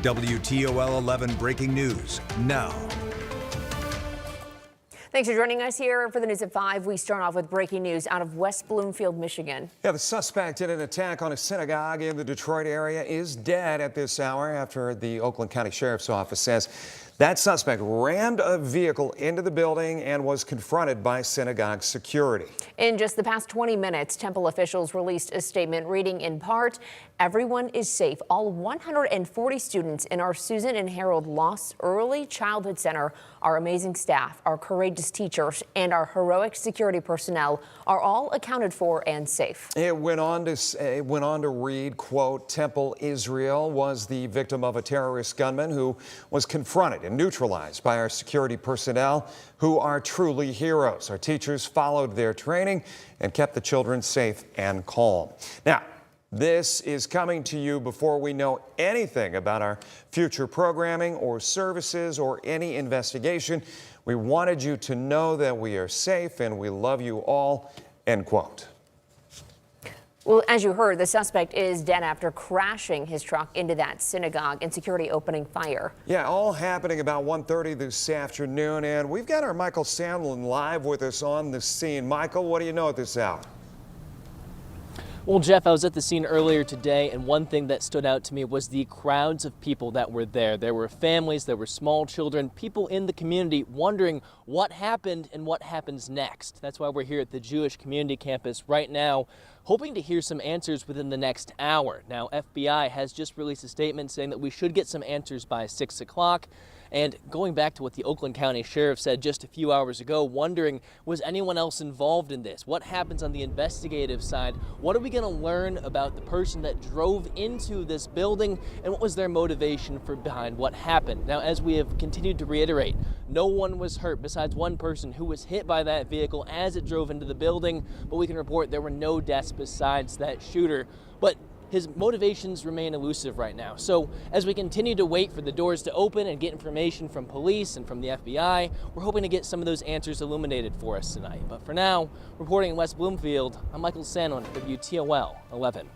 WTOL 11 breaking news now. Thanks for joining us here for the news at 5. We start off with breaking news out of West Bloomfield, Michigan. Yeah, the suspect in an attack on a synagogue in the Detroit area is dead at this hour after the Oakland County Sheriff's Office says that suspect rammed a vehicle into the building and was confronted by synagogue security. In just the past 20 minutes, Temple officials released a statement reading in part, "Everyone is safe. All 140 students in our Susan and Harold Lost Early Childhood Center, our amazing staff, our courageous teachers, and our heroic security personnel are all accounted for and safe." It went on to read, quote, Temple Israel was the victim of a terrorist gunman who was confronted and neutralized by our security personnel who are truly heroes. Our teachers followed their training and kept the children safe and calm. Now, this is coming to you before we know anything about our future programming or services or any investigation. We wanted you to know that we are safe and we love you all, end quote. Well, as you heard, the suspect is dead after crashing his truck into that synagogue and security opening fire. Yeah, all happening about 1:30 this afternoon, and we've got our Michael Sandlin live with us on the scene. Michael, what do you know at this hour? Well, Jeff, I was at the scene earlier today, and one thing that stood out to me was the crowds of people that were there. There were families, there were small children, people in the community wondering what happened and what happens next. That's why we're here at the Jewish Community Campus right now, hoping to hear some answers within the next hour. Now, FBI has just released a statement saying that we should get some answers by 6 o'clock. And going back to what the Oakland County Sheriff said just a few hours ago, wondering, was anyone else involved in this? What happens on the investigative side? What are we going to learn about the person that drove into this building, and what was their motivation for behind what happened? Now, as we have continued to reiterate, no one was hurt besides one person who was hit by that vehicle as it drove into the building, but we can report there were no deaths besides that shooter. But his motivations remain elusive right now. So as we continue to wait for the doors to open and get information from police and from the FBI, we're hoping to get some of those answers illuminated for us tonight. But for now, reporting in West Bloomfield, I'm Michael Sandlin, WTOL 11.